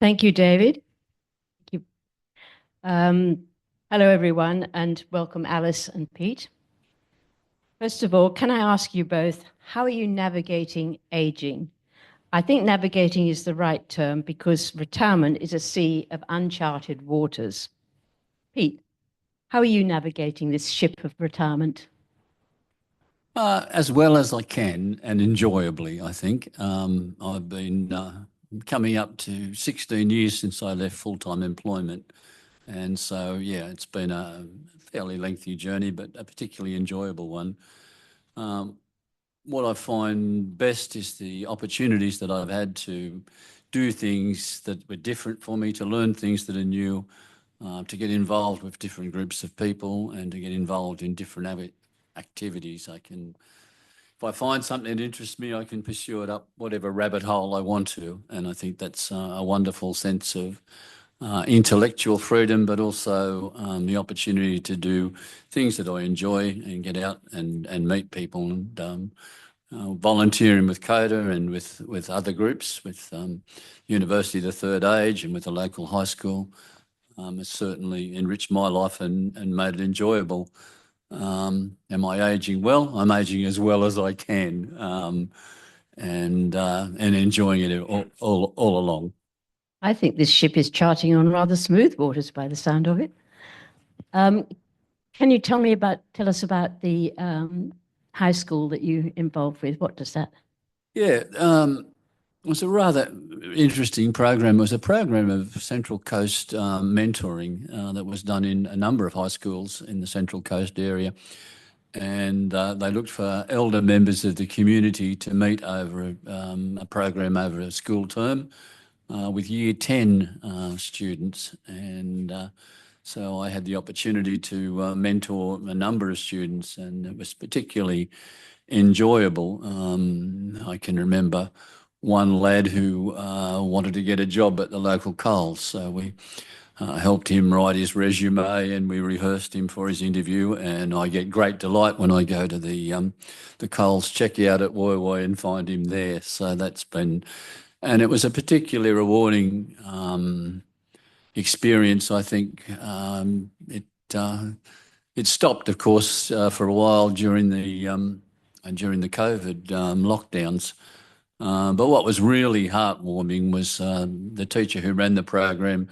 Thank you, David. Thank you. Hello, everyone, and welcome, Alice and Pete. First of all, can I ask you both, how are you navigating aging? I think navigating is the right term because retirement is a sea of uncharted waters. Pete, how are you navigating this ship of retirement? As well as I can and enjoyably, I think. I've been coming up to 16 years since I left full-time employment. And so, yeah, it's been a fairly lengthy journey, but a particularly enjoyable one. What I find best is the opportunities that I've had to do things that were different for me, to learn things that are new, to get involved with different groups of people and to get involved in different activities. If I find something that interests me, I can pursue it up whatever rabbit hole I want to. And I think that's a wonderful sense of intellectual freedom, but also the opportunity to do things that I enjoy and get out and meet people and volunteering with COTA and with other groups, with University of the Third Age and with the local high school. It's certainly enriched my life and made it enjoyable. Am I aging well? I'm aging as well as I can, and enjoying it all along. I think this ship is charting on rather smooth waters by the sound of it. Can you tell us about the high school that you involved with? What does that? Yeah, it was a rather interesting program. It was a program of Central Coast mentoring that was done in a number of high schools in the Central Coast area. And they looked for elder members of the community to meet over a program over a school term with Year 10 students. And so I had the opportunity to mentor a number of students, and it was particularly enjoyable. I can remember one lad who wanted to get a job at the local Coles. So we helped him write his resume and we rehearsed him for his interview. And I get great delight when I go to the Coles checkout at Woy Woy and find him there. So that's been, and it was a particularly rewarding experience. I think it stopped, of course, for a while during the COVID lockdowns. But what was really heartwarming was the teacher who ran the program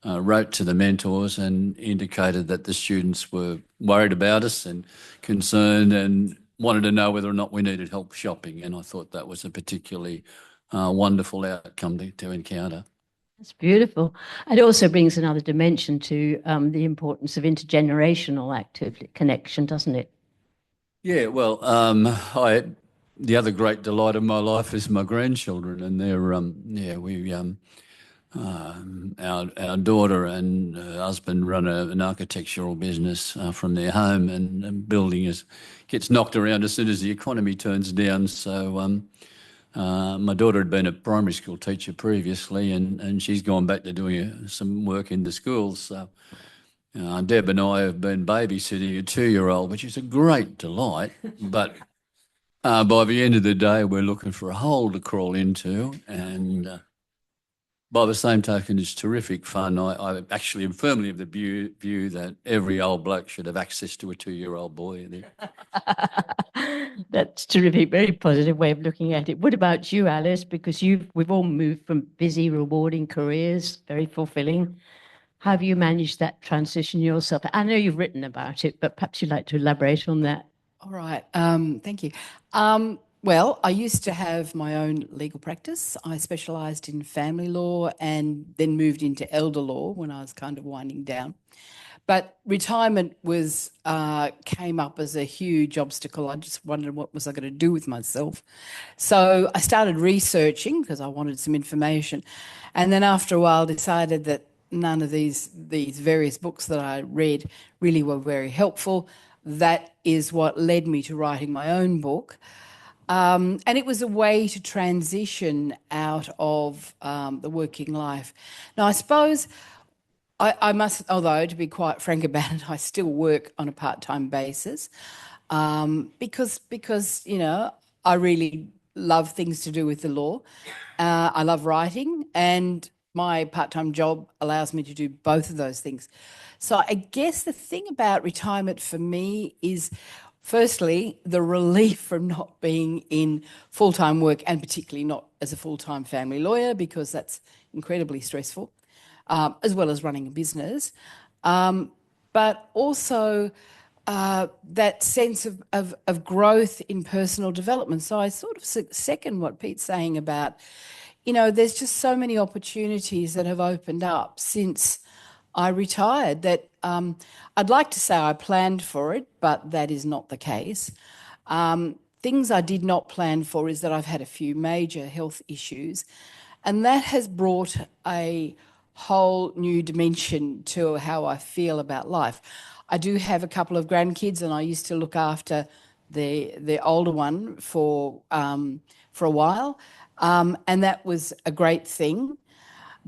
wrote to the mentors and indicated that the students were worried about us and concerned and wanted to know whether or not we needed help shopping. And I thought that was a particularly wonderful outcome to encounter. That's beautiful. It also brings another dimension to the importance of intergenerational active connection, doesn't it? Yeah, well, the other great delight of my life is my grandchildren, and our daughter and her husband run an architectural business from their home, and building gets knocked around as soon as the economy turns down. So my daughter had been a primary school teacher previously, and she's gone back to doing some work in the schools. So Deb and I have been babysitting a 2-year-old, which is a great delight. But by the end of the day, we're looking for a hole to crawl into. And by the same token, it's terrific fun. I actually am firmly of the view that every old bloke should have access to a 2-year-old boy. That's terrific. Very positive way of looking at it. What about you, Alice? Because we've all moved from busy, rewarding careers, very fulfilling. How have you managed that transition yourself? I know you've written about it, but perhaps you'd like to elaborate on that. All right. Thank you. Well, I used to have my own legal practice. I specialised in family law and then moved into elder law when I was kind of winding down. But retirement came up as a huge obstacle. I just wondered what was I going to do with myself. So I started researching because I wanted some information. And then after a while decided that none of these various books that I read really were very helpful. That is what led me to writing my own book. And it was a way to transition out of the working life. Now, I suppose I must, although to be quite frank about it, I still work on a part-time basis because, you know, I really love things to do with the law. I love writing, and my part-time job allows me to do both of those things. So I guess the thing about retirement for me is, firstly, the relief from not being in full-time work, and particularly not as a full-time family lawyer, because that's incredibly stressful, as well as running a business. But also that sense of growth in personal development. So I sort of second what Pete's saying about, there's just so many opportunities that have opened up since I retired that I'd like to say I planned for it, but that is not the case. Things I did not plan for is that I've had a few major health issues, and that has brought a whole new dimension to how I feel about life. I do have a couple of grandkids, and I used to look after the older one for a while, and that was a great thing.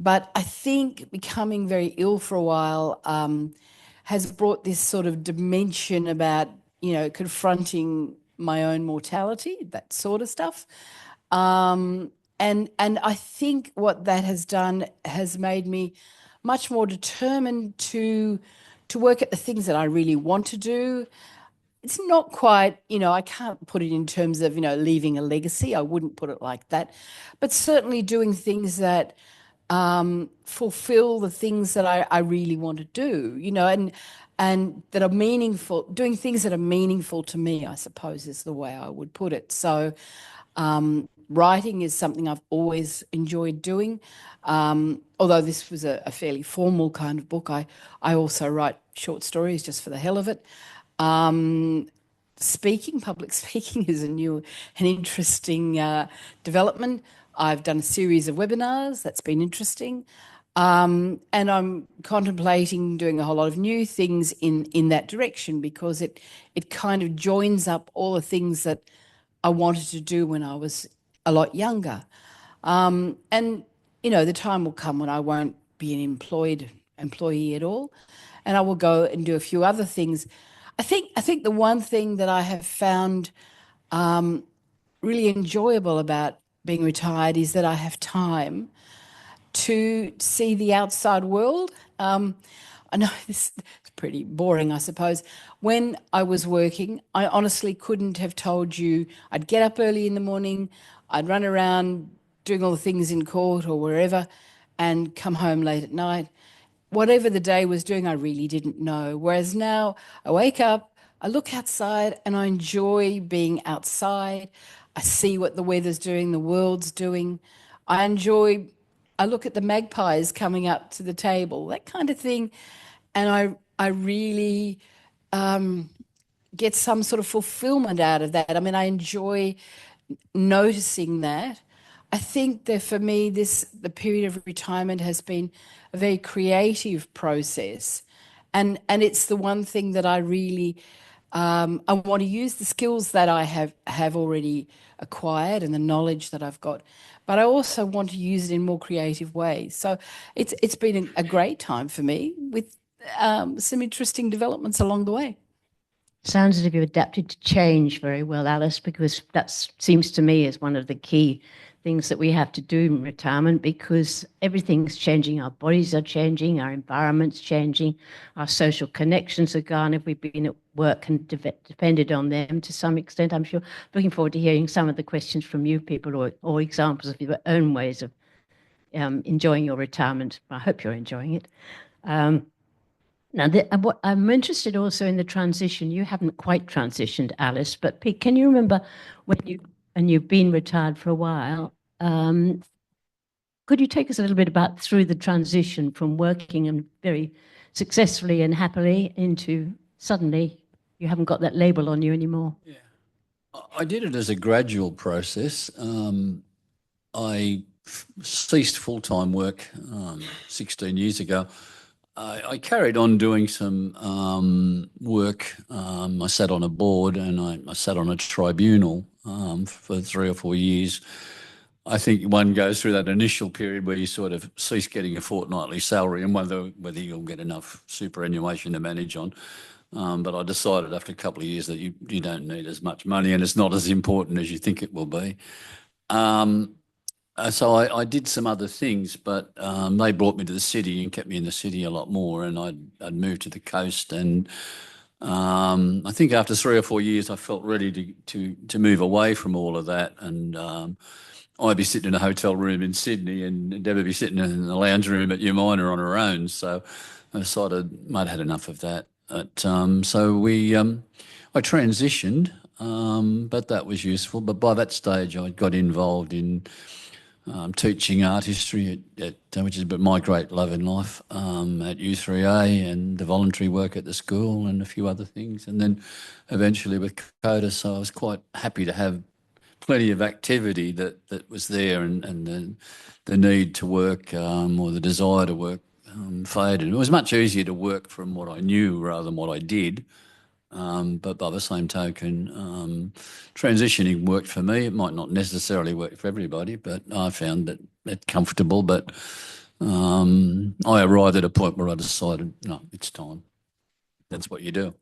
But I think becoming very ill for a while has brought this sort of dimension about, confronting my own mortality, that sort of stuff. And I think what that has done has made me much more determined to work at the things that I really want to do. It's not quite, I can't put it in terms of, leaving a legacy. I wouldn't put it like that. But certainly doing things that fulfill the things that I really want to do, and that are meaningful, doing things that are meaningful to me, I suppose is the way I would put it. So writing is something I've always enjoyed doing. Although this was a fairly formal kind of book, I also write short stories just for the hell of it. Public speaking is an interesting development. I've done a series of webinars. That's been interesting. And I'm contemplating doing a whole lot of new things in that direction, because it kind of joins up all the things that I wanted to do when I was a lot younger. And, the time will come when I won't be an employee at all, and I will go and do a few other things. I think the one thing that I have found really enjoyable about being retired is that I have time to see the outside world. I know this is pretty boring, I suppose. When I was working, I honestly couldn't have told you. I'd get up early in the morning, I'd run around doing all the things in court or wherever, and come home late at night. Whatever the day was doing, I really didn't know. Whereas now I wake up, I look outside, and I enjoy being outside. I see what the weather's doing, the world's doing. I look at the magpies coming up to the table, that kind of thing. And I really get some sort of fulfillment out of that. I mean, I enjoy noticing that. I think that for me, the period of retirement has been a very creative process. And it's the one thing that I really, I want to use the skills that I have already acquired and the knowledge that I've got, but I also want to use it in more creative ways. So it's been a great time for me, with some interesting developments along the way. Sounds as if you've adapted to change very well, Alice, because that seems to me as one of the key things that we have to do in retirement, because everything's changing. Our bodies are changing, our environment's changing, our social connections are gone if we've been at work and depended on them to some extent. I'm sure. Looking forward to hearing some of the questions from you people, or examples of your own ways of enjoying your retirement. I hope you're enjoying it. Now, I'm interested also in the transition. You haven't quite transitioned, Alice, but Pete, can you remember when you've been retired for a while, could you take us a little bit through the transition from working and very successfully and happily into suddenly you haven't got that label on you anymore? Yeah, I did it as a gradual process. I ceased full-time work 16 years ago. I carried on doing some work. I sat on a board, and I sat on a tribunal for 3 or 4 years. I think one goes through that initial period where you sort of cease getting a fortnightly salary and whether you'll get enough superannuation to manage on. But I decided after a couple of years that you don't need as much money, and it's not as important as you think it will be. So I did some other things, but they brought me to the city and kept me in the city a lot more. And I'd moved to the coast, and I think after 3 or 4 years, I felt ready to move away from all of that. And I'd be sitting in a hotel room in Sydney, and Deb would be sitting in the lounge room at Umina on her own. So I decided I'd had enough of that. I transitioned, but that was useful. But by that stage, I got involved in teaching art history, which is my great love in life, at U3A, and the voluntary work at the school and a few other things. And then eventually with COTA, so I was quite happy to have plenty of activity that was there, and the need to work or the desire to work faded. It was much easier to work from what I knew rather than what I did. But by the same token, transitioning worked for me. It might not necessarily work for everybody, but I found it comfortable. But I arrived at a point where I decided, no, it's time. That's what you do.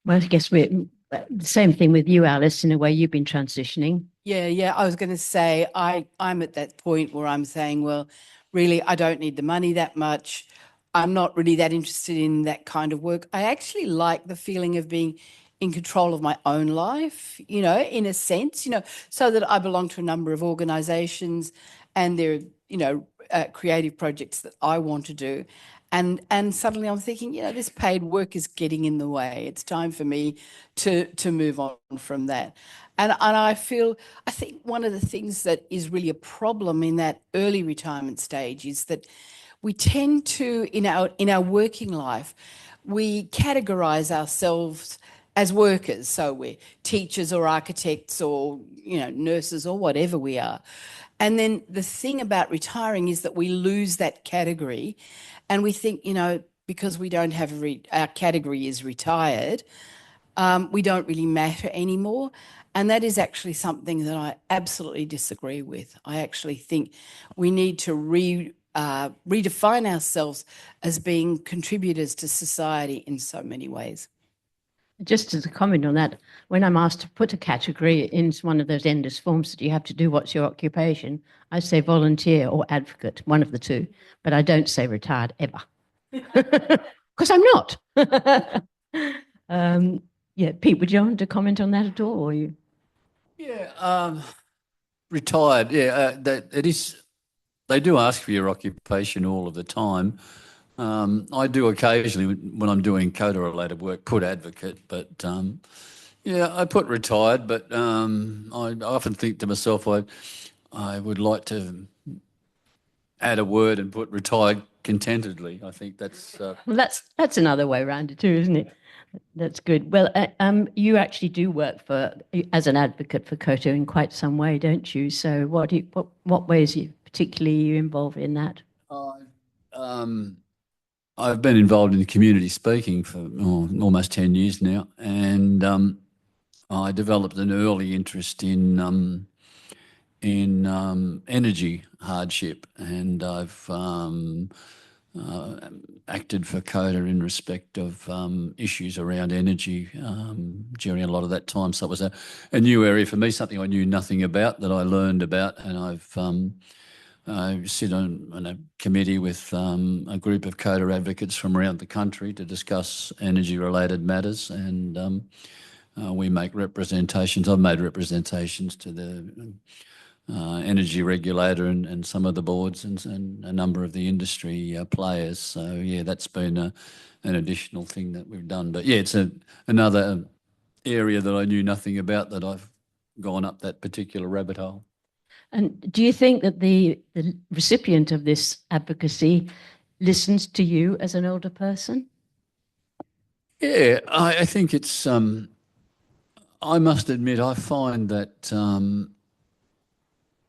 Well, I guess we're the same thing with you, Alice. In a way, you've been transitioning. Yeah. I was going to say I'm at that point where I'm saying, well, really, I don't need the money that much. I'm not really that interested in that kind of work. I actually like the feeling of being in control of my own life, in a sense, so that I belong to a number of organisations, and there are, creative projects that I want to do. And suddenly I'm thinking, this paid work is getting in the way. It's time for me to move on from that. And I think one of the things that is really a problem in that early retirement stage is that we tend to, in our working life, we categorise ourselves as workers. So we're teachers or architects or, nurses or whatever we are. And then the thing about retiring is that we lose that category, and we think, because we don't have our category is retired, we don't really matter anymore. And that is actually something that I absolutely disagree with. I actually think we need to redefine ourselves as being contributors to society in so many ways. Just as a comment on that, when I'm asked to put a category in one of those endless forms that you have to do, what's your occupation, I say volunteer or advocate, one of the two, but I don't say retired ever, because I'm not. Pete, would you want to comment on that at all, or you? Yeah, retired. Yeah, it is. They do ask for your occupation all of the time. I do occasionally, when I'm doing COTA-related work, put advocate, but I put retired. But I often think to myself, I would like to add a word and put retired contentedly. I think that's. Well, that's another way around it too, isn't it? That's good. Well, you actually do work as an advocate for COTA in quite some way, don't you? So, what ways particularly are you involved in that? I've been involved in community speaking for almost 10 years now, and I developed an early interest in energy hardship, and I've acted for COTA in respect of issues around energy during a lot of that time. So it was a new area for me, something I knew nothing about that I learned about, and I sit on a committee with a group of COTA advocates from around the country to discuss energy-related matters, and we make representations. I've made representations to the energy regulator and some of the boards and a number of the industry players. So, that's been an additional thing that we've done. But, it's another area that I knew nothing about that I've gone up that particular rabbit hole. And do you think that the recipient of this advocacy listens to you as an older person? Yeah, I think it's. I must admit, I find that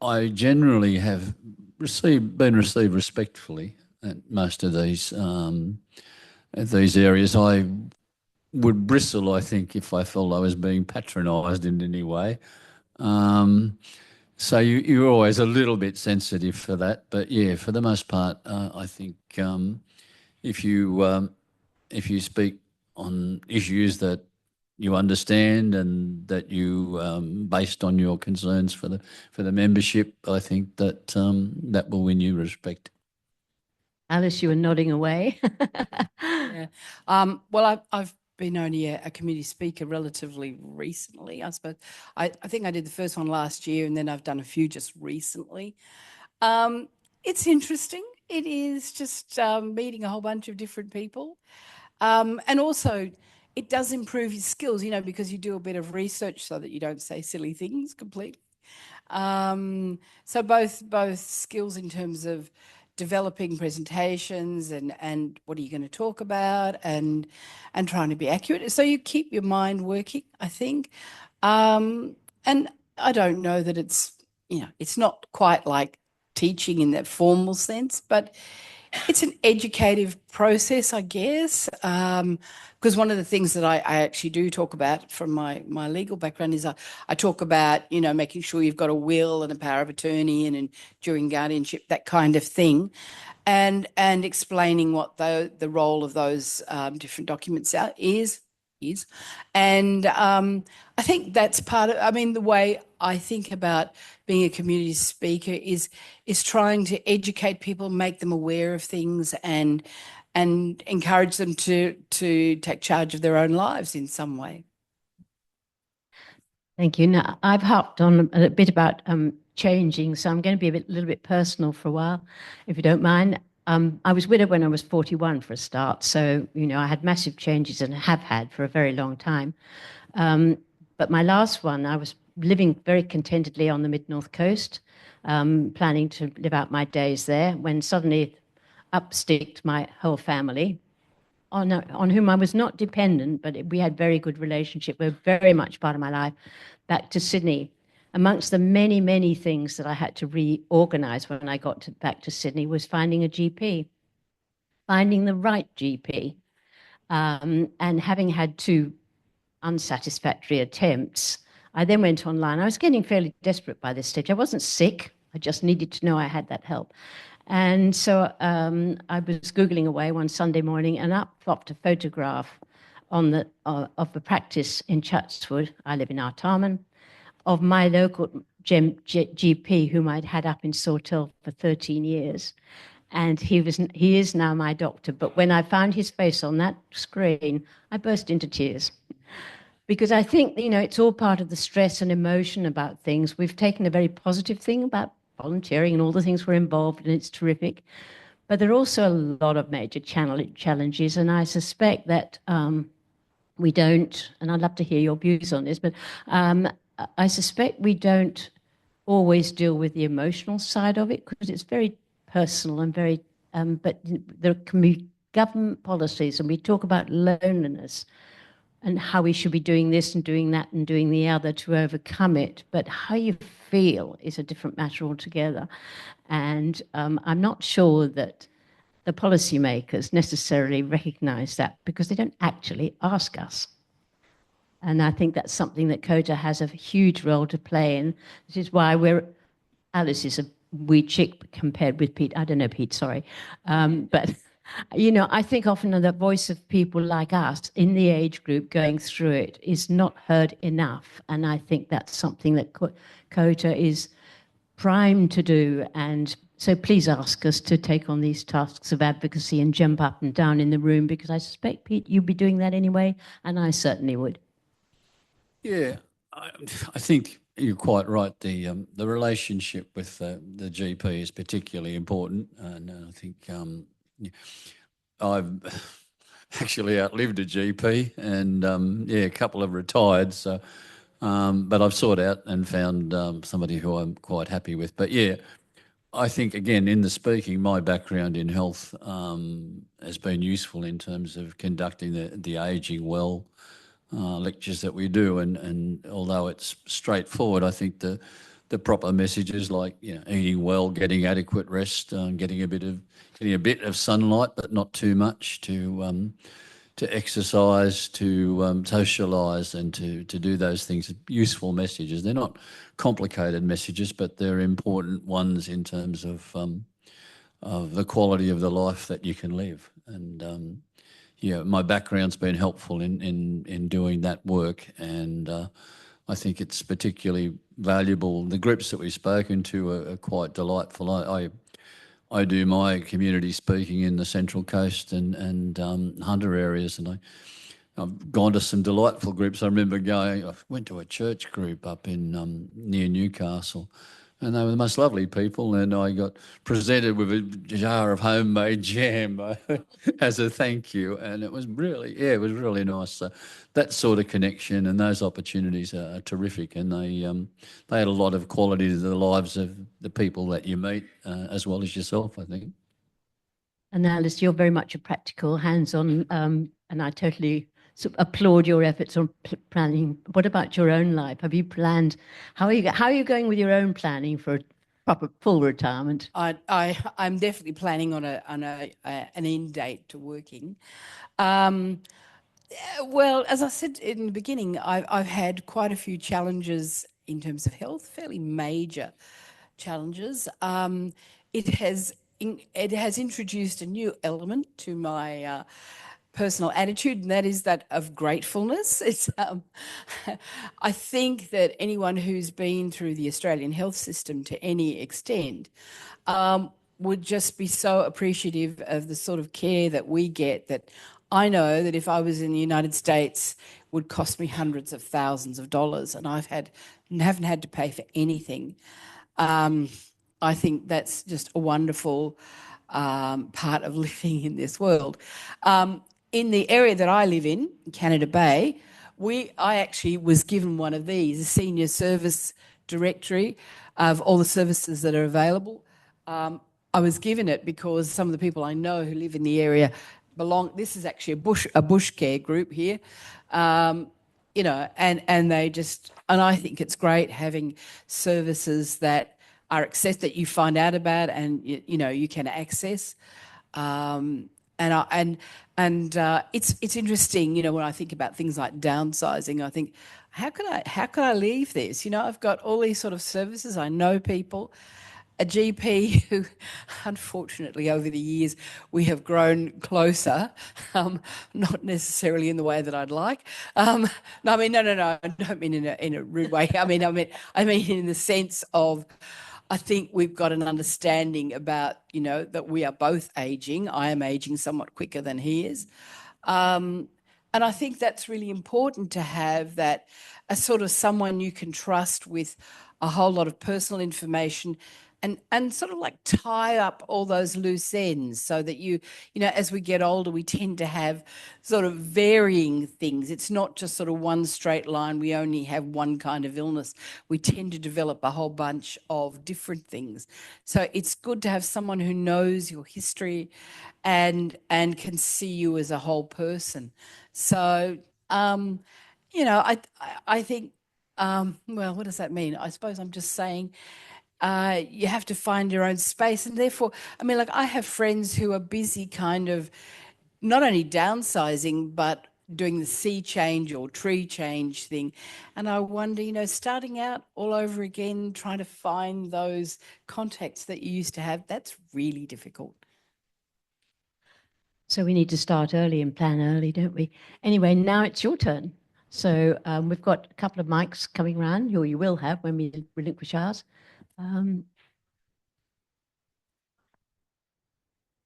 I generally have been received respectfully at most of these areas. I would bristle, I think, if I felt I was being patronised in any way. So you're always a little bit sensitive for that, but for the most part, I think if you speak on issues that you understand and that you, based on your concerns for the membership, I think that that will win you respect. Alice, you were nodding away. Yeah. Well, I've been only a community speaker relatively recently, I suppose. I think I did the first one last year, and then I've done a few just recently. It's interesting. It is just meeting a whole bunch of different people. And also, it does improve your skills, because you do a bit of research so that you don't say silly things completely. So both skills in terms of developing presentations and what are you going to talk about and trying to be accurate. So you keep your mind working, I think. And I don't know that it's not quite like teaching in that formal sense, but it's an educative process, I guess, because one of the things that I actually do talk about from my legal background is I talk about, making sure you've got a will and a power of attorney and enduring guardianship, that kind of thing, and explaining what the role of those different documents is. And I think that's part of, the way I think about being a community speaker is trying to educate people, make them aware of things and encourage them to take charge of their own lives in some way. Thank you. Now, I've harped on a bit about changing, so I'm going to be a little bit personal for a while, if you don't mind. I was widowed when I was 41 for a start, so, I had massive changes and have had for a very long time. But my last one, I was living very contentedly on the mid-north coast, planning to live out my days there, when suddenly up sticked my whole family, on whom I was not dependent, but we had very good relationship. They were very much part of my life, back to Sydney. Amongst the many, many things that I had to reorganize when I got back to Sydney was finding a GP, finding the right GP. And having had 2 unsatisfactory attempts, I then went online. I was getting fairly desperate by this stage. I wasn't sick. I just needed to know I had that help. And so I was Googling away one Sunday morning, and up popped a photograph of the practice in Chatswood. I live in Artarmon, of my local GP, whom I'd had up in Sawtell for 13 years. And he is now my doctor. But when I found his face on that screen, I burst into tears. Because I think, it's all part of the stress and emotion about things. We've taken a very positive thing about volunteering and all the things we're involved in. It's terrific. But there are also a lot of major challenges. And I suspect that we don't, and I'd love to hear your views on this, but I suspect we don't always deal with the emotional side of it, because it's very personal and very, but there can be government policies, and we talk about loneliness and how we should be doing this and doing that and doing the other to overcome it. But how you feel is a different matter altogether. And I'm not sure that the policymakers necessarily recognise that, because they don't actually ask us. And I think that's something that COTA has a huge role to play in. This is why Alice is a wee chick compared with Pete. I don't know Pete, sorry. But, I think often the voice of people like us in the age group going through it is not heard enough. And I think that's something that COTA is primed to do. And so please ask us to take on these tasks of advocacy and jump up and down in the room, because I suspect, Pete, you'd be doing that anyway, and I certainly would. Yeah, I think you're quite right. The relationship with the GP is particularly important, and I think I've actually outlived a GP, and a couple have retired. So, but I've sought out and found somebody who I'm quite happy with. But yeah, I think again in the speaking, my background in health has been useful in terms of conducting the ageing well lectures that we do, and although it's straightforward, I think the proper messages like eating well, getting adequate rest, getting a bit of sunlight, but not too much, to exercise, to socialise, and to do those things. Useful messages. They're not complicated messages, but they're important ones in terms of the quality of the life that you can live. And yeah, my background's been helpful in doing that work, and I think it's particularly valuable. The groups that we've spoken to are quite delightful. I do my community speaking in the Central Coast and Hunter areas, and I've gone to some delightful groups. I remember I went to a church group up in near Newcastle, and they were the most lovely people, and I got presented with a jar of homemade jam as a thank you, and it was really nice. So that sort of connection and those opportunities are terrific, and they add a lot of quality to the lives of the people that you meet, as well as yourself, I think. And Alice, you're very much a practical, hands-on, and I totally applaud your efforts on planning. What about your own life? Have you planned? How are you going with your own planning for a proper full retirement? I'm definitely planning on an end date to working. Well, as I said in the beginning, I've had quite a few challenges in terms of health, fairly major challenges. It has introduced a new element to my personal attitude, and that is that of gratefulness. It's I think that anyone who's been through the Australian health system to any extent would just be so appreciative of the sort of care that we get, that I know that if I was in the United States would cost me hundreds of thousands of dollars, and haven't had to pay for anything. I think that's just a wonderful part of living in this world. In the area that I live in, Canada Bay, I actually was given one of these, a senior service directory of all the services that are available. I was given it because some of the people I know who live in the area this is actually a bush care group here, and I think it's great having services that are that you find out about and you can access. It's interesting, when I think about things like downsizing, I think, how could I leave this? I've got all these sort of services. I know people, a GP who, unfortunately, over the years, we have grown closer, not necessarily in the way that I'd like. No, I don't mean in a rude way. I mean in the sense of, I think we've got an understanding about, that we are both aging. I am aging somewhat quicker than he is. And I think that's really important to have that, a sort of someone you can trust with a whole lot of personal information, and sort of like tie up all those loose ends, so that as we get older, we tend to have sort of varying things. It's not just sort of one straight line. We only have one kind of illness. We tend to develop a whole bunch of different things. So it's good to have someone who knows your history and can see you as a whole person. So, I think, well, what does that mean? I suppose I'm just saying, you have to find your own space. And therefore, I have friends who are busy kind of not only downsizing, but doing the sea change or tree change thing. And I wonder, starting out all over again, trying to find those contacts that you used to have, that's really difficult. So we need to start early and plan early, don't we? Anyway, now it's your turn. So we've got a couple of mics coming around, or you will have when we relinquish ours.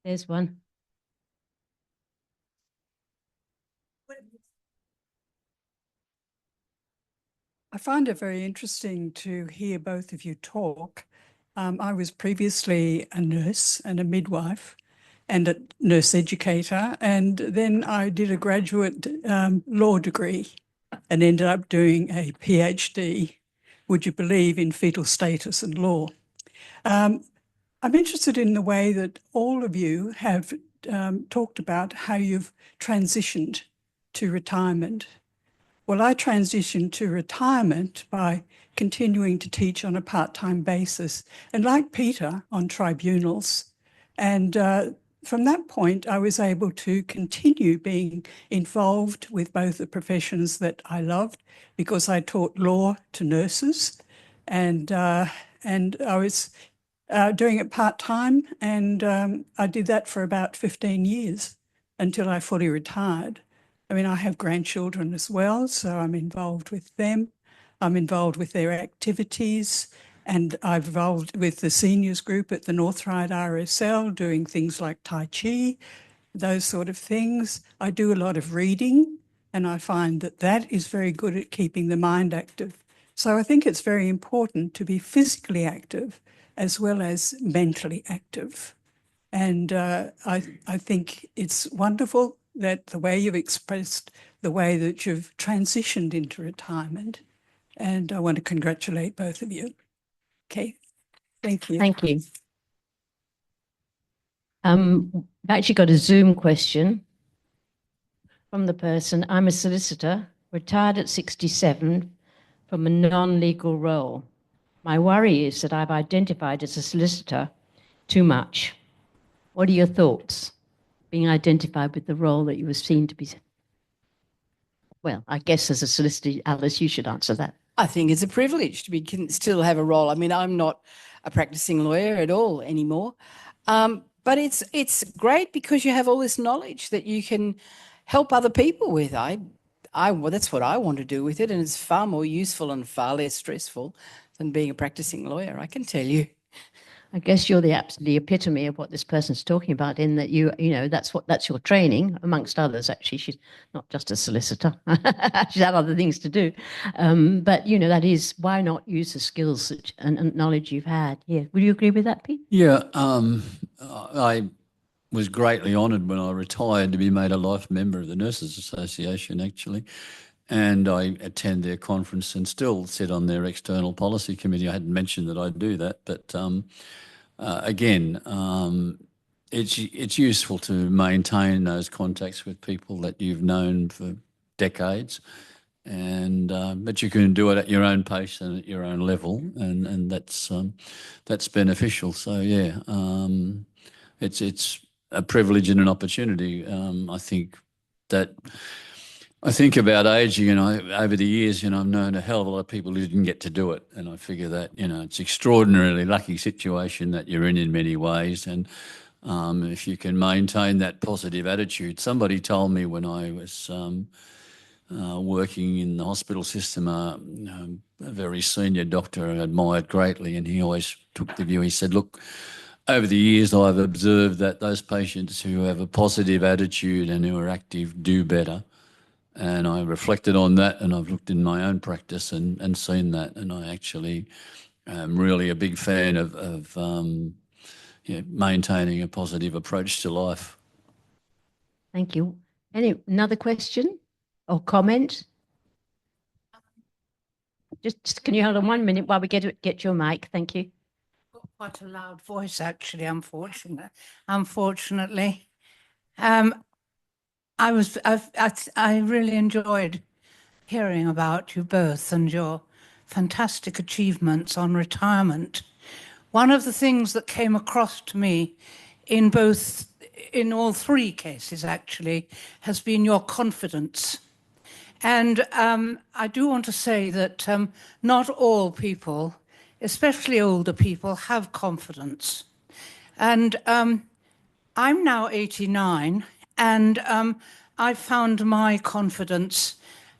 There's one. I find it very interesting to hear both of you talk. I was previously a nurse and a midwife and a nurse educator, and then I did a graduate law degree and ended up doing a PhD, would you believe, in fetal status and law. I'm interested in the way that all of you have talked about how you've transitioned to retirement. Well, I transitioned to retirement by continuing to teach on a part-time basis, and like Peter, on tribunals. And from that point, I was able to continue being involved with both the professions that I loved, because I taught law to nurses, and I was doing it part-time, and I did that for about 15 years. until I fully retired. I mean, I have grandchildren as well, so I'm involved with them. I'm involved with their activities, and I've involved with the seniors group at the North Ryde RSL, doing things like Tai Chi, those sort of things. I do a lot of reading, and I find that that is very good at keeping the mind active. So I think it's very important to be physically active as well as mentally active. And I think it's wonderful that the way you've expressed the way that you've transitioned into retirement. And I want to congratulate both of you. Okay, thank you. Thank you. I've actually got a Zoom question from the person. I'm a solicitor, retired at 67 from a non-legal role. My worry is that I've identified as a solicitor too much. What are your thoughts, being identified with the role that you were seen to be? Well, I guess as a solicitor, Alice, you should answer that. I think it's a privilege to can still have a role. I mean, I'm not a practicing lawyer at all anymore, but it's great because you have all this knowledge that you can help other people with. Well, that's what I want to do with it, and it's far more useful and far less stressful than being a practicing lawyer, I can tell you. I guess you're the epitome of what this person's talking about, in that you know that's your training, amongst others. Actually, she's not just a solicitor; she's had other things to do. But you know, that is, why not use the skills and knowledge you've had? Yeah, would you agree with that, Pete? Yeah, I was greatly honoured when I retired to be made a life member of the Nurses Association, actually. And I attend their conference and still sit on their external policy committee. I hadn't mentioned that I do that, but again, it's useful to maintain those contacts with people that you've known for decades, and but you can do it at your own pace and at your own level, and that's beneficial. So yeah, it's a privilege and an opportunity. I think about aging, and over the years, I've known a hell of a lot of people who didn't get to do it, and I figure that it's extraordinarily lucky situation that you're in many ways, and if you can maintain that positive attitude. Somebody told me when I was working in the hospital system, a very senior doctor I admired greatly, and he always took the view. He said, "Look, over the years, I've observed that those patients who have a positive attitude and who are active do better." And I reflected on that, and I've looked in my own practice and seen that. And I actually am really a big fan of maintaining a positive approach to life. Thank you. Another question or comment? Just can you hold on 1 minute while we get your mic? Thank you. Quite a loud voice, actually. Unfortunately. I really enjoyed hearing about you both and your fantastic achievements on retirement. One of the things that came across to me in all three cases, actually, has been your confidence. And I do want to say that not all people, especially older people, have confidence. And I'm now 89, and I found my confidence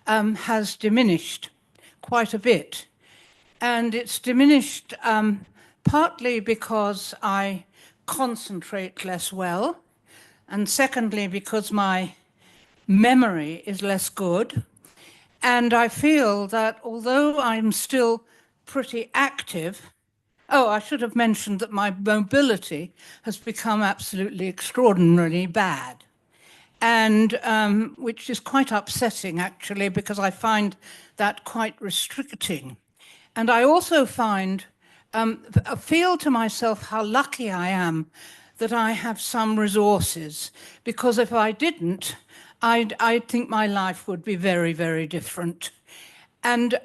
has diminished quite a bit. And it's diminished partly because I concentrate less well, and secondly, because my memory is less good. And I feel that although I'm still pretty active, I should have mentioned that my mobility has become absolutely extraordinarily bad. And which is quite upsetting, actually, because I find that quite restricting. And I also feel to myself how lucky I am that I have some resources, because if I didn't, I think my life would be very, very different. And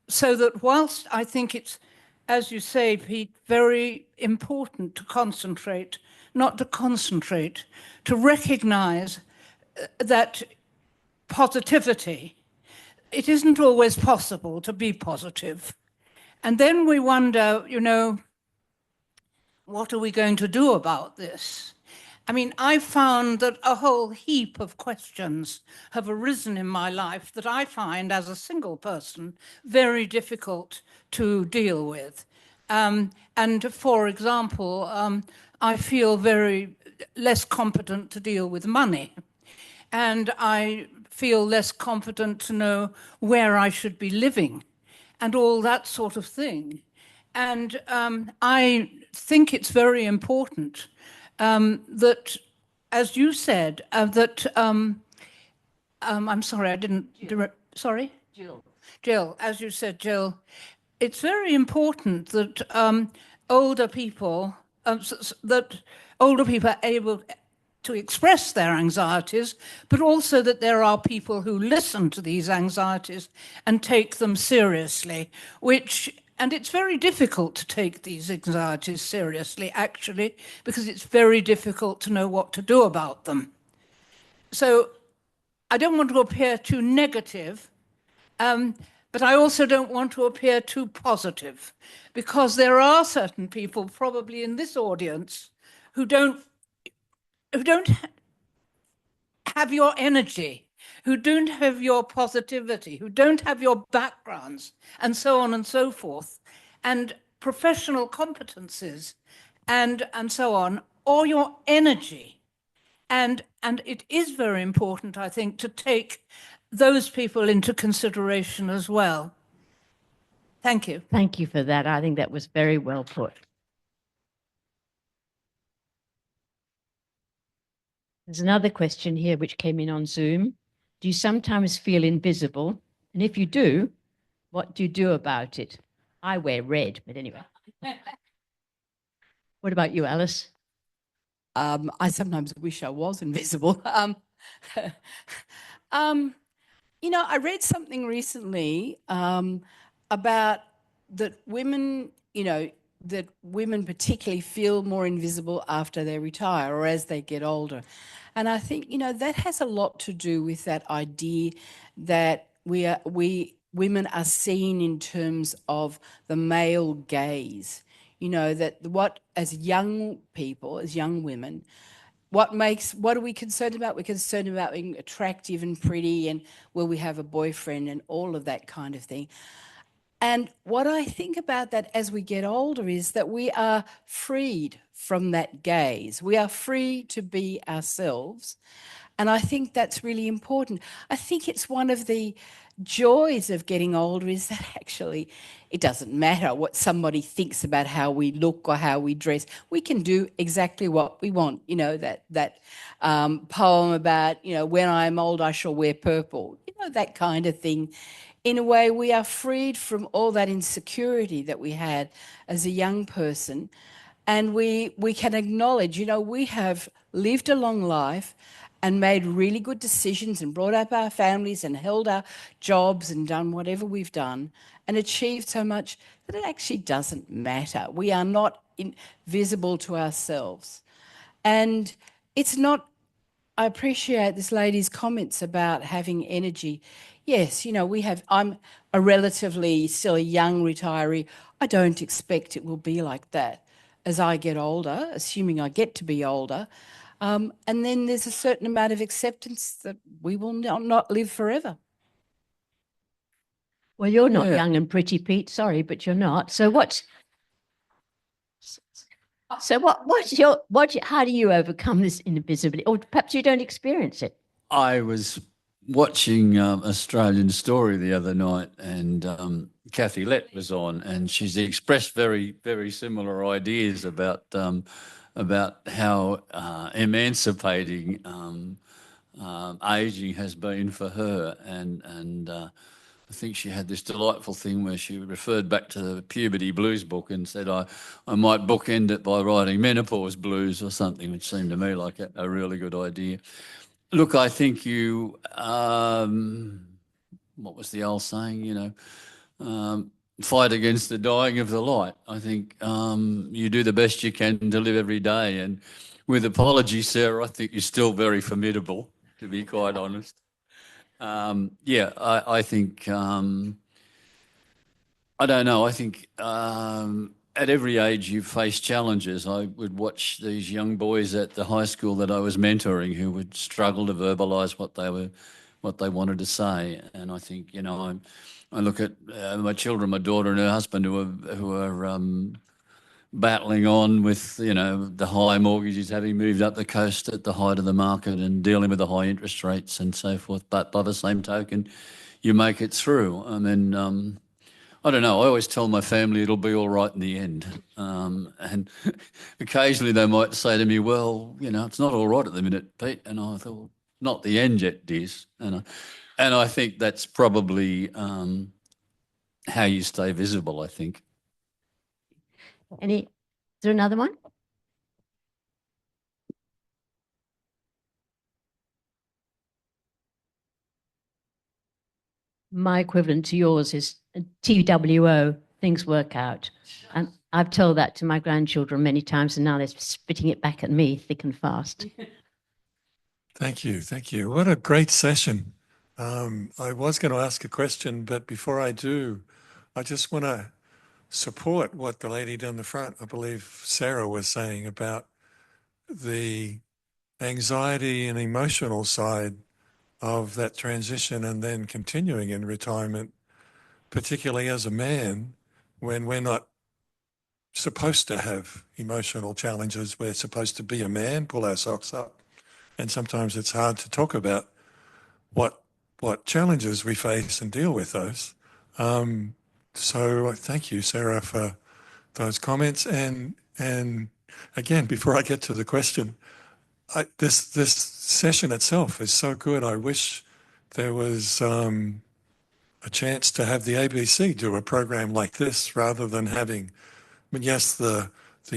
so that whilst I think it's, as you say, Pete, very important to concentrate, not to concentrate, to recognize that positivity, it isn't always possible to be positive. And then we wonder, what are we going to do about this? I mean, I found that a whole heap of questions have arisen in my life that I find as a single person very difficult to deal with. And for example, I feel very less competent to deal with money. And I feel less confident to know where I should be living and all that sort of thing. And I think it's very important that, as you said, I'm sorry, I didn't. Sorry? Jill, as you said, Jill, it's very important that older people are able to express their anxieties, but also that there are people who listen to these anxieties and take them seriously, and it's very difficult to take these anxieties seriously, actually, because it's very difficult to know what to do about them. So I don't want to appear too negative, but I also don't want to appear too positive, because there are certain people, probably in this audience, who don't have your energy, who don't have your positivity, who don't have your backgrounds, and so on and so forth, and professional competencies, and so on, or your energy. And it is very important, I think, to take those people into consideration as well. Thank you. Thank you for that. I think that was very well put. There's another question here which came in on Zoom. Do you sometimes feel invisible? And if you do, what do you do about it? I wear red, but anyway. What about you, Alice? I sometimes wish I was invisible. I read something recently about that women, that women particularly feel more invisible after they retire or as they get older. And I think, that has a lot to do with that idea that women are seen in terms of the male gaze. That what, as young people, as young women, what are we concerned about? We're concerned about being attractive and pretty and will we have a boyfriend and all of that kind of thing. And what I think about that as we get older is that we are freed from that gaze. We are free to be ourselves. And I think that's really important. I think it's one of the joys of getting older is that actually it doesn't matter what somebody thinks about how we look or how we dress. We can do exactly what we want. That poem about, when I'm old, I shall wear purple, that kind of thing. In a way, we are freed from all that insecurity that we had as a young person. And we can acknowledge, we have lived a long life and made really good decisions and brought up our families and held our jobs and done whatever we've done and achieved so much that it actually doesn't matter. We are not invisible to ourselves. And it's not, I appreciate this lady's comments about having energy. Yes, I'm a relatively still a young retiree. I don't expect it will be like that as I get older, assuming I get to be older. And then there's a certain amount of acceptance that we will not live forever. Well, you're not young and pretty, Pete. Sorry, but you're not. So how do you overcome this invisibility? Or perhaps you don't experience it. I was watching Australian Story the other night, and Kathy Lett was on, and she's expressed very, very similar ideas about how emancipating aging has been for her, and I think she had this delightful thing where she referred back to the Puberty Blues book and said, I might bookend it by writing Menopause Blues or something, which seemed to me like a really good idea. Look, I think you, what was the old saying, fight against the dying of the light. I think you do the best you can to live every day. And with apologies, Sarah, I think you're still very formidable, to be quite honest. I think, I don't know, I think at every age you face challenges. I would watch these young boys at the high school that I was mentoring who would struggle to verbalise what they wanted to say. And I think, you know, I look at my children, my daughter and her husband who are battling on with, you know, the high mortgages, having moved up the coast at the height of the market and dealing with the high interest rates and so forth. But by the same token, you make it through. And then I don't know. I always tell my family it'll be all right in the end. And occasionally they might say to me, well, you know, it's not all right at the minute, Pete. And I thought, well, not the end yet, dears. And I think that's probably how you stay visible, I think. Is there another one? My equivalent to yours is TWO, things work out. And I've told that to my grandchildren many times, and now they're spitting it back at me thick and fast. Thank you. Thank you. What a great session. I was going to ask a question, but before I do, I just want to support what the lady down the front, I believe Sarah, was saying about the anxiety and emotional side of that transition and then continuing in retirement, particularly as a man, when we're not supposed to have emotional challenges. We're supposed to be a man, pull our socks up. And sometimes it's hard to talk about what challenges we face and deal with those. So thank you, Sarah, for those comments. And again, before I get to the question, this session itself is so good. I wish there was a chance to have the ABC do a program like this rather than having, I mean, yes, the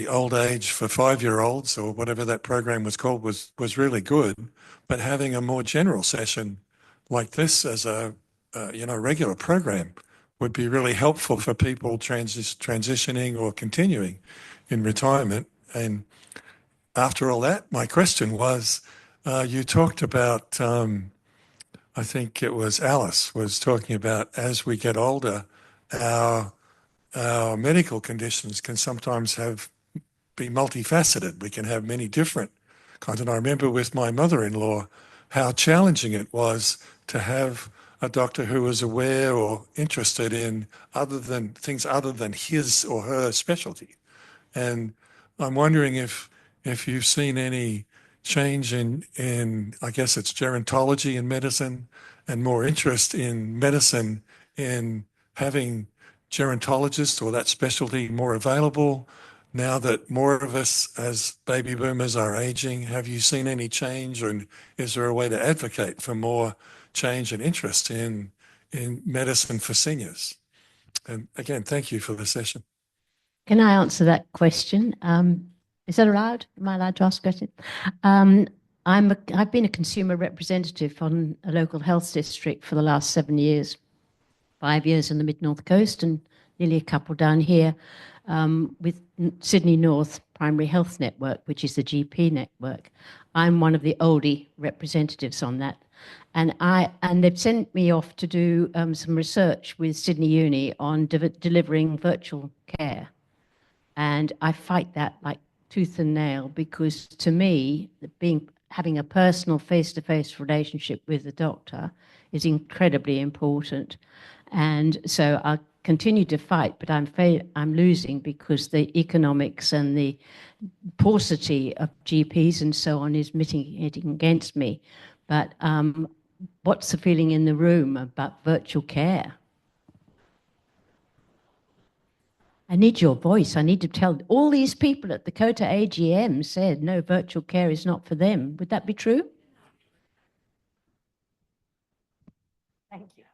old age for 5-year-olds or whatever that program was called was really good, but having a more general session like this as a regular program would be really helpful for people transitioning or continuing in retirement. And after all that, my question was, you talked about, I think it was Alice was talking about as we get older, our medical conditions can sometimes be multifaceted. We can have many different kinds. And I remember with my mother-in-law how challenging it was to have a doctor who was aware or interested in things other than his or her specialty. And I'm wondering if you've seen any change in I guess it's gerontology in medicine and more interest in medicine in having gerontologists or that specialty more available now that more of us as baby boomers are aging. Have you seen any change, or is there a way to advocate for more change and interest in medicine for seniors? And again, thank you for the session. Can I answer that question? Is that allowed? Am I allowed to ask a question? I've been a consumer representative on a local health district for the last 7 years, 5 years on the Mid-North Coast and nearly a couple down here with Sydney North Primary Health Network, which is the GP network. I'm one of the oldie representatives on that. And they've sent me off to do some research with Sydney Uni on delivering virtual care. And I fight that like tooth and nail, because to me, having a personal face-to-face relationship with the doctor is incredibly important. And so I'll continue to fight, but I'm losing because the economics and the paucity of GPs and so on is mitigating against me. But what's the feeling in the room about virtual care? I need your voice. I need to tell all these people at the COTA AGM said no, virtual care is not for them. Would that be true? Thank you.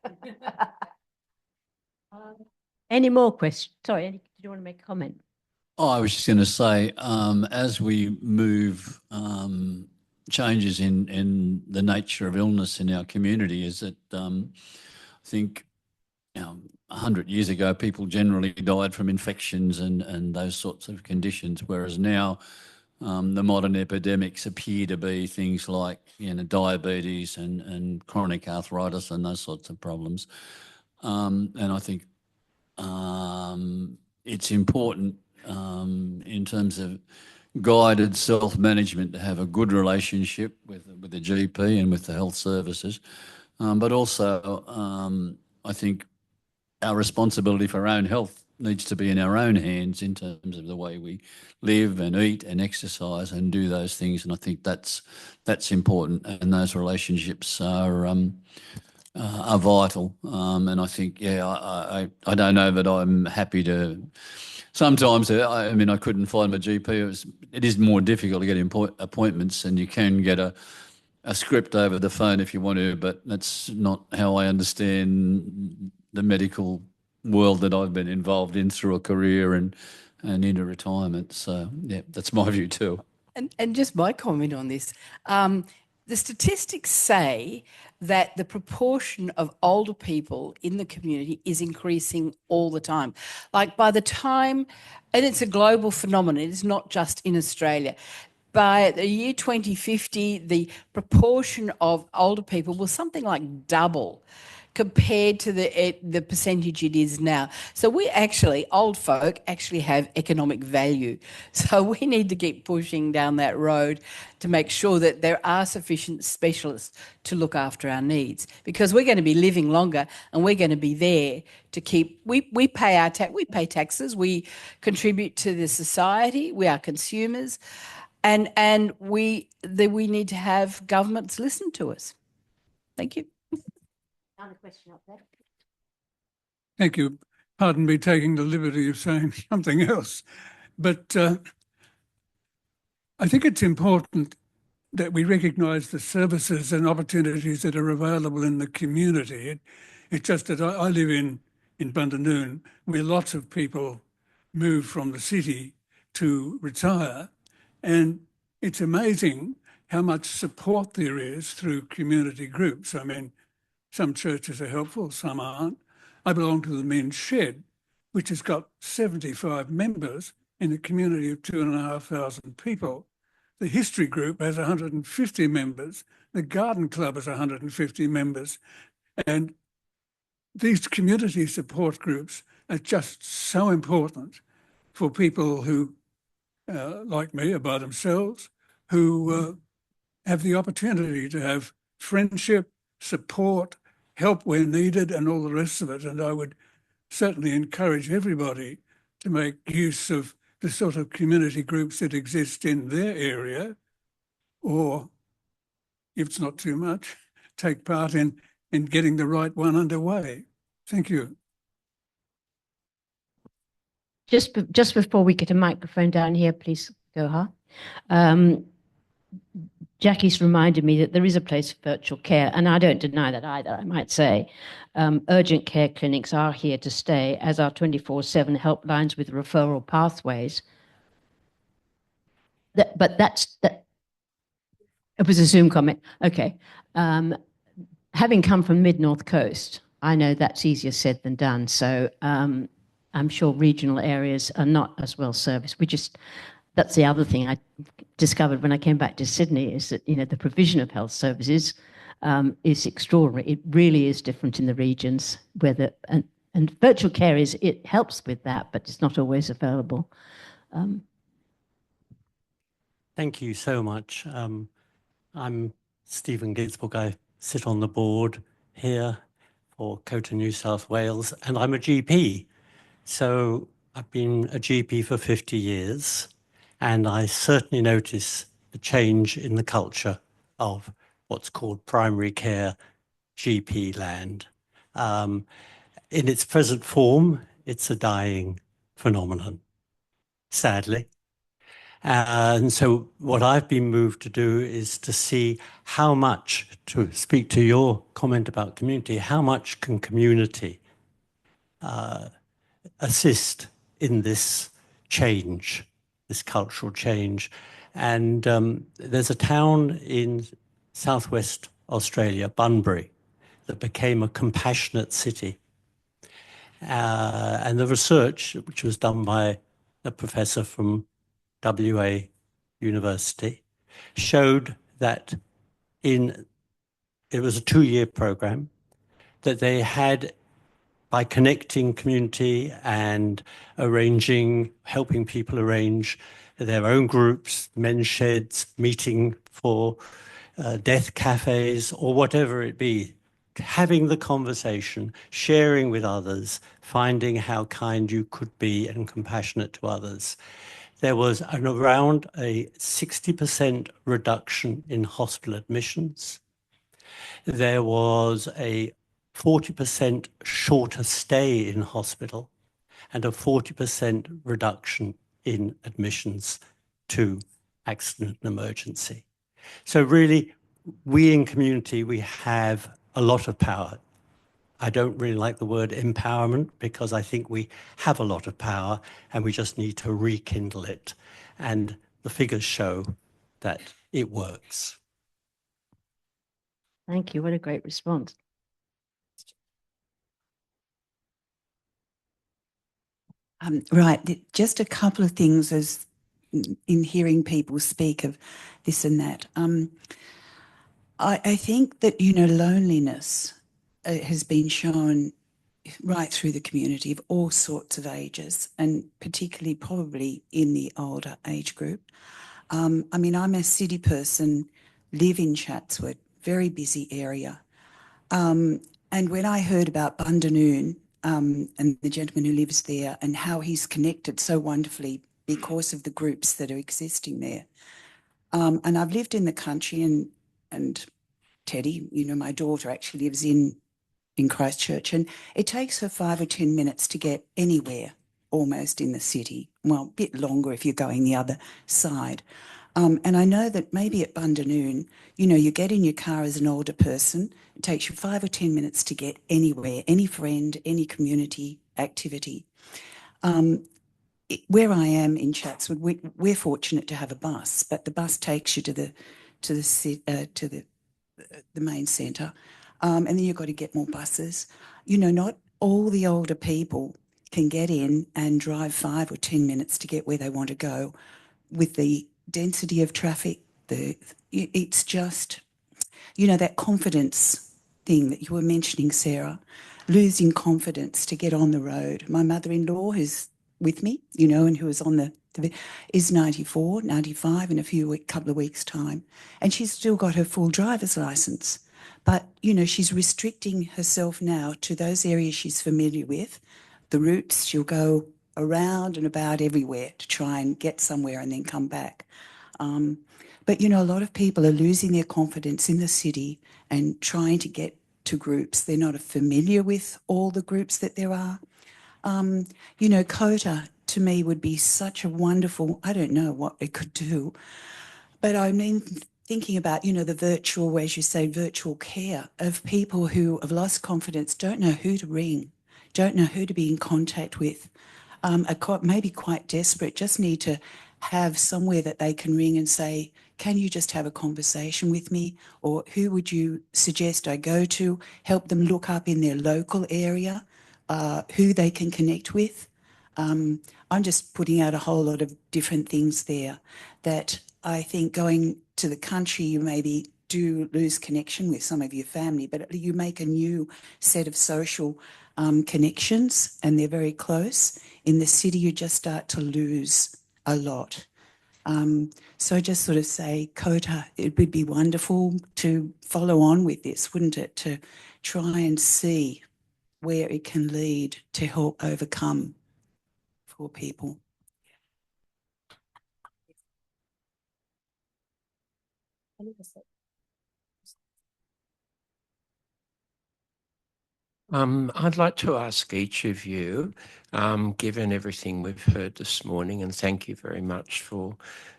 Any more questions? Sorry, did you want to make a comment? Oh, I was just going to say, as we move changes in the nature of illness in our community, is that I think 100 years ago, people generally died from infections and those sorts of conditions, whereas now the modern epidemics appear to be things like diabetes and chronic arthritis and those sorts of problems. And I think it's important in terms of guided self-management, to have a good relationship with the GP and with the health services. But also, I think our responsibility for our own health needs to be in our own hands in terms of the way we live and eat and exercise and do those things. And I think that's important, and those relationships are vital. And I think, I don't know that I'm happy to. Sometimes, I mean, I couldn't find my GP. It is more difficult to get appointments, and you can get a script over the phone if you want to, but that's not how I understand the medical world that I've been involved in through a career and into retirement. So, yeah, that's my view too. And just my comment on this, the statistics say that the proportion of older people in the community is increasing all the time. Like by the time, and it's a global phenomenon, it's not just in Australia. By the year 2050, the proportion of older people will something like double compared to the percentage it is now. So we actually, old folk actually have economic value. So we need to keep pushing down that road to make sure that there are sufficient specialists to look after our needs, because we're going to be living longer and we're going to be there to keep, we pay we pay taxes, we contribute to the society, we are consumers, and we need to have governments listen to us. Thank you. Another question up there. Thank you. Pardon me taking the liberty of saying something else, but I think it's important that we recognise the services and opportunities that are available in the community. It's just that I live in Bundanoon, where lots of people move from the city to retire, and it's amazing how much support there is through community groups. I mean, some churches are helpful, some aren't. I belong to the Men's Shed, which has got 75 members in a community of 2,500 people. The History Group has 150 members. The Garden Club has 150 members. And these community support groups are just so important for people who, like me, are by themselves, who have the opportunity to have friendship, support, help where needed, and all the rest of it. And I would certainly encourage everybody to make use of the sort of community groups that exist in their area, or, if it's not too much, take part in getting the right one underway. Thank you. Just before we get a microphone down here, please, Goha. Jackie's reminded me that there is a place for virtual care, and I don't deny that either, I might say. Urgent care clinics are here to stay, as are 24/7 helplines with referral pathways. It was a Zoom comment. Okay. Having come from Mid-North Coast, I know that's easier said than done. So I'm sure regional areas are not as well serviced. That's the other thing I discovered when I came back to Sydney, is that, the provision of health services is extraordinary. It really is different in the regions, and virtual care it helps with that, but it's not always available. Thank you so much. I'm Stephen Ginsburg. I sit on the board here for COTA New South Wales, and I'm a GP. So I've been a GP for 50 years, and I certainly notice the change in the culture of what's called primary care GP land. In its present form, it's a dying phenomenon, sadly. And so what I've been moved to do is to see how much, to speak to your comment about community, how much can community assist in this change, this cultural change. And there's a town in southwest Australia, Bunbury, that became a compassionate city. And the research, which was done by a professor from WA University, showed that it was a 2-year program, that they had by connecting community and helping people arrange their own groups, men's sheds, meeting for death cafes, or whatever it be, having the conversation, sharing with others, finding how kind you could be and compassionate to others. There was around a 60% reduction in hospital admissions. There was a 40% shorter stay in hospital and a 40% reduction in admissions to accident and emergency. So really, we in community, we have a lot of power. I don't really like the word empowerment because I think we have a lot of power and we just need to rekindle it. And the figures show that it works. Thank you. What a great response. Right, just a couple of things as in hearing people speak of this and that. I think that, loneliness has been shown right through the community of all sorts of ages, and particularly probably in the older age group. I mean, I'm a city person, live in Chatswood, very busy area. And when I heard about Bundanoon and the gentleman who lives there and how he's connected so wonderfully because of the groups that are existing there. And I've lived in the country, and Teddy, my daughter actually lives in Christchurch, and it takes her 5 or 10 minutes to get anywhere almost in the city. Well, a bit longer if you're going the other side. And I know that maybe at Bundanoon, you get in your car as an older person, it takes you 5 or 10 minutes to get anywhere, any friend, any community activity. Where I am in Chatswood, we're fortunate to have a bus, but the bus takes you to the main centre, and then you've got to get more buses. Not all the older people can get in and drive 5 or 10 minutes to get where they want to go. With the density of traffic, it's just, that confidence thing that you were mentioning, Sarah, losing confidence to get on the road. My mother-in-law, who's with me, and who was on is 94, 95 in a couple of weeks' time, and she's still got her full driver's license. But, she's restricting herself now to those areas she's familiar with, the routes. She'll go around and about everywhere to try and get somewhere and then come back. But, a lot of people are losing their confidence in the city and trying to get to groups. They're not familiar with all the groups that there are. COTA to me would be such a wonderful, I don't know what it could do, but I mean, thinking about, the virtual, as you say, virtual care of people who have lost confidence, don't know who to ring, don't know who to be in contact with, are maybe quite desperate, just need to have somewhere that they can ring and say, can you just have a conversation with me? Or who would you suggest I go to? Help them look up in their local area who they can connect with. I'm just putting out a whole lot of different things there that I think going to the country, you maybe do lose connection with some of your family, but you make a new set of social connections and they're very close. In the city, you just start to lose a lot. So I just sort of say, COTA, it would be wonderful to follow on with this, wouldn't it? To try and see where it can lead to help overcome for people. I'd like to ask each of you, given everything we've heard this morning, and thank you very much for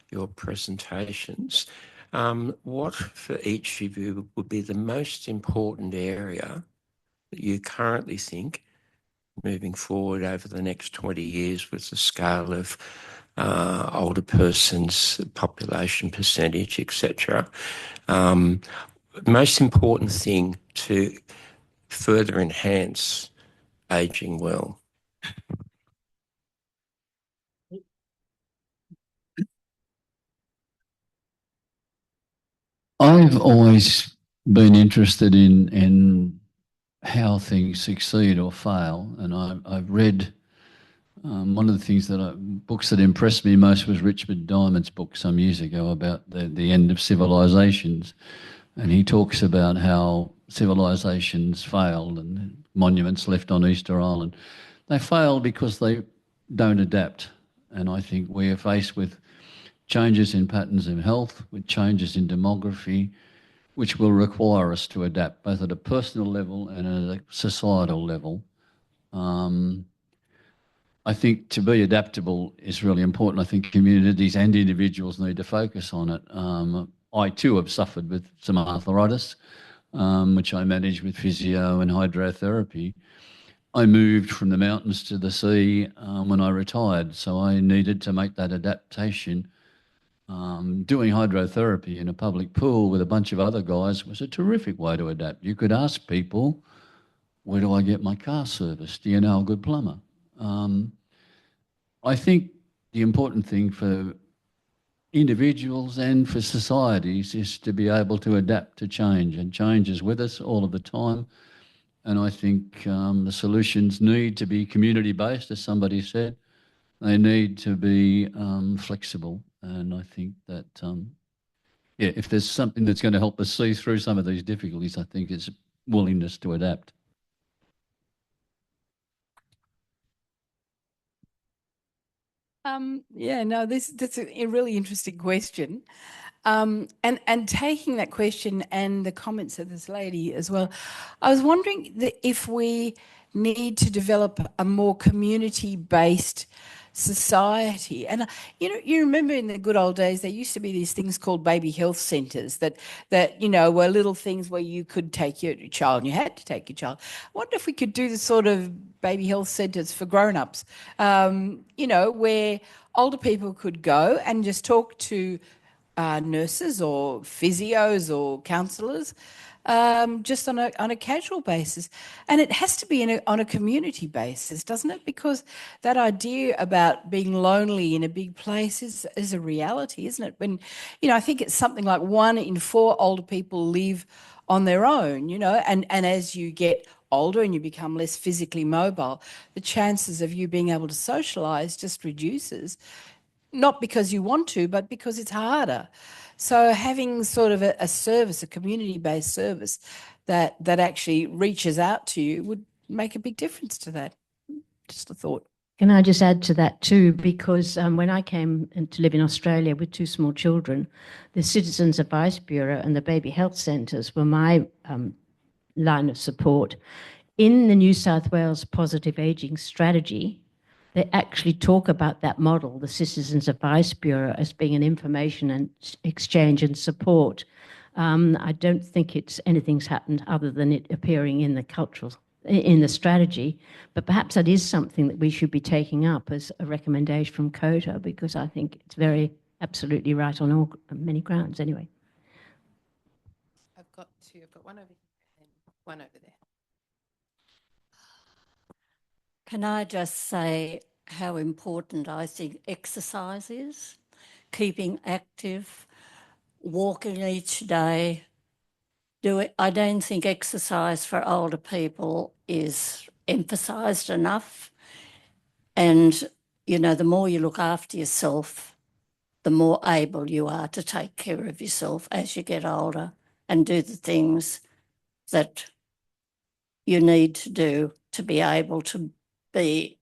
your presentations, what for each of you would be the most important area that you currently think moving forward over the next 20 years with the scale of older persons, population percentage, etc. Most important thing to further enhance ageing well? I've always been interested in how things succeed or fail. And I've read one of the things books that impressed me most was Richard Diamond's book some years ago about the end of civilizations. And he talks about how civilizations failed and monuments left on Easter Island. They fail because they don't adapt. And I think we are faced with changes in patterns of health, with changes in demography, which will require us to adapt both at a personal level and at a societal level. I think to be adaptable is really important. I think communities and individuals need to focus on it. I too have suffered with some arthritis, which I manage with physio and hydrotherapy. I moved from the mountains to the sea when I retired, so I needed to make that adaptation. Doing hydrotherapy in a public pool with a bunch of other guys was a terrific way to adapt. You could ask people, where do I get my car serviced? Do you know a good plumber? I think the important thing for individuals and for societies is to be able to adapt to change, and change is with us all of the time. And I think the solutions need to be community-based, as somebody said. They need to be flexible. And I think that, if there's something that's going to help us see through some of these difficulties, I think it's willingness to adapt. That's a really interesting question. And taking that question and the comments of this lady as well, I was wondering if we need to develop a more community-based society. And you remember in the good old days there used to be these things called baby health centres that were little things where you could take your child, and you had to take your child. I wonder if we could do the sort of baby health centres for grown-ups, where older people could go and just talk to nurses or physios or counsellors, just on a casual basis. And it has to be on a community basis, doesn't it? Because that idea about being lonely in a big place is a reality, isn't it? When, I think it's something like 1 in 4 older people live on their own, and as you get older and you become less physically mobile, the chances of you being able to socialise just reduces. Not because you want to, but because it's harder. So having sort of a service, a community-based service that actually reaches out to you would make a big difference to that. Just a thought. Can I just add to that too? Because when I came to live in Australia with 2 small children, the Citizens Advice Bureau and the baby health centres were my line of support. In the New South Wales Positive Ageing Strategy, they actually talk about that model, the Citizens Advice Bureau, as being an information and exchange and support. I don't think anything's happened other than it appearing in the strategy, but perhaps that is something that we should be taking up as a recommendation from COTA, because I think it's absolutely right on many grounds anyway. I've got one over here and one over there. Can I just say how important I think exercise is? Keeping active, walking each day. I don't think exercise for older people is emphasised enough. And, the more you look after yourself, the more able you are to take care of yourself as you get older and do the things that you need to do to be able to be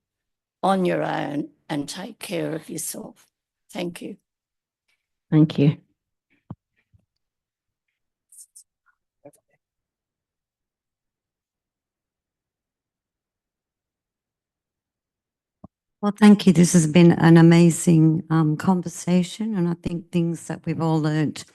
on your own and take care of yourself. Thank you. Thank you. Well, thank you. This has been an amazing conversation, and I think things that we've all learnt.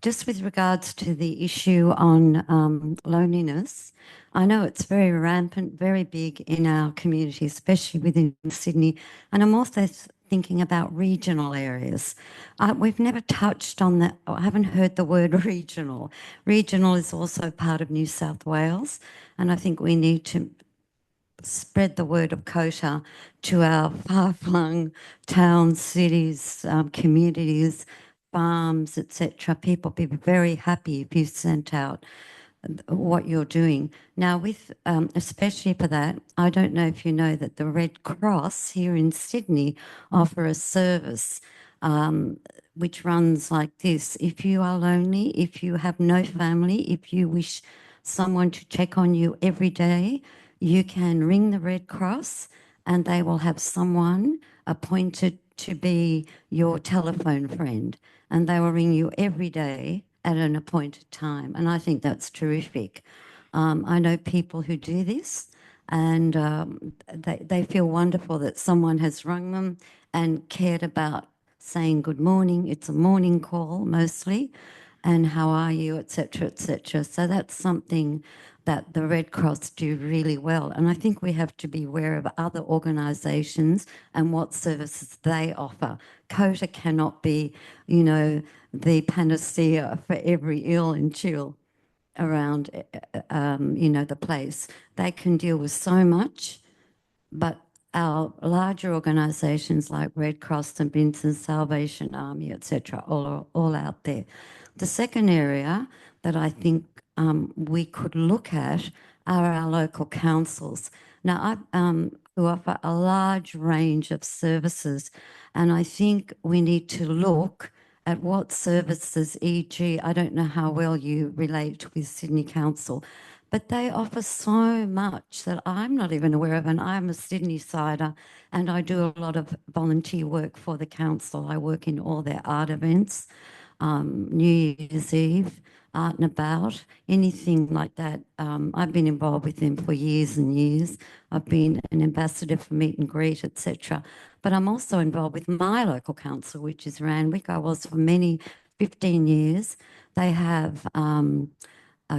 Just with regards to the issue on loneliness, I know it's very rampant, very big in our community, especially within Sydney. And I'm also thinking about regional areas. We've never touched on that. I haven't heard the word regional. Regional is also part of New South Wales. And I think we need to spread the word of COTA to our far-flung towns, cities, communities, farms, etc. People would be very happy if you sent out what you're doing. Now, with especially for that, I don't know if you know that the Red Cross here in Sydney offer a service which runs like this. If you are lonely, if you have no family, if you wish someone to check on you every day, you can ring the Red Cross and they will have someone appointed to be your telephone friend, and they will ring you every day at an appointed time. And I think that's terrific. I know people who do this, and they feel wonderful that someone has rung them and cared about saying good morning. It's a morning call mostly, and how are you, etc., etc. So that's something that the Red Cross do really well. And I think we have to be aware of other organisations and what services they offer. COTA cannot be, you know, the panacea for every ill and chill around, you know, the place. They can deal with so much, but our larger organisations like Red Cross and Vincent Salvation Army, etc., all out there. The second area that I think we could look at are our local councils. Now, who offer a large range of services, and I think we need to look at what services, e.g., I don't know how well you relate with Sydney Council, but they offer so much that I'm not even aware of, and I'm a Sydney-sider, and I do a lot of volunteer work for the council. I work in all their art events, New Year's Eve, Art and About, anything like that. I've been involved with them for years and years. I've been an ambassador for meet and greet, etc. But I'm also involved with my local council, which is Randwick. I was for 15 years. They have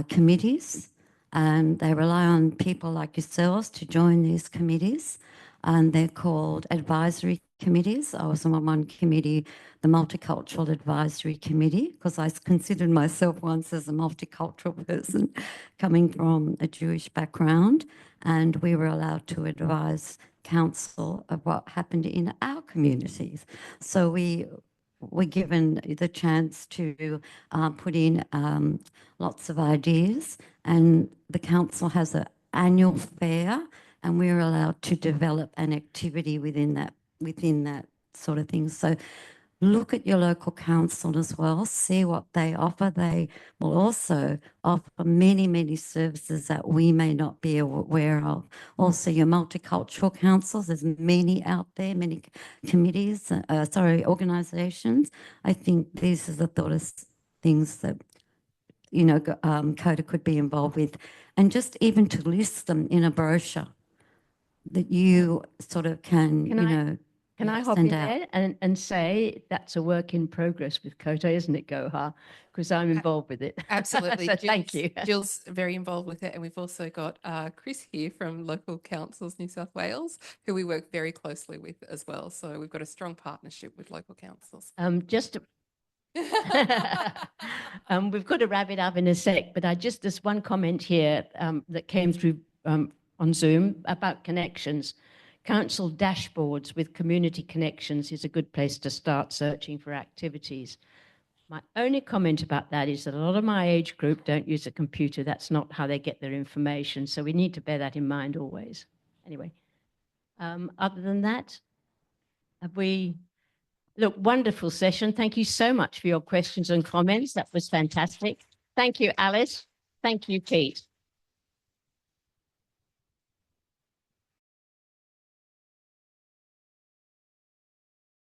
committees, and they rely on people like yourselves to join these committees, and they're called advisory committees. I was on one committee, the Multicultural Advisory Committee, because I considered myself once as a multicultural person coming from a Jewish background, and we were allowed to advise council of what happened in our communities. So we were given the chance to put in lots of ideas, and the council has an annual fair, and we're allowed to develop an activity within that sort of thing. So look at your local council as well, see what they offer. They will also offer many, many services that we may not be aware of. Also, your multicultural councils, there's many out there, many committees, organisations. I think these are the sort of things that, you know, COTA could be involved with. And just even to list them in a brochure that you sort of can Can I hop in there and say that's a work in progress with COTA, isn't it, Gohar? Because I'm involved with it. Absolutely. So thank you. Jill's very involved with it. And we've also got Chris here from Local Councils New South Wales, who we work very closely with as well. So we've got a strong partnership with local councils. We've got to wrap it up in a sec, but there's one comment here that came through on Zoom about connections. Council dashboards with community connections is a good place to start searching for activities. My only comment about that is that a lot of my age group don't use a computer. That's not how they get their information. So we need to bear that in mind always. Anyway, other than that, look, wonderful session. Thank you so much for your questions and comments. That was fantastic. Thank you, Alice. Thank you, Pete.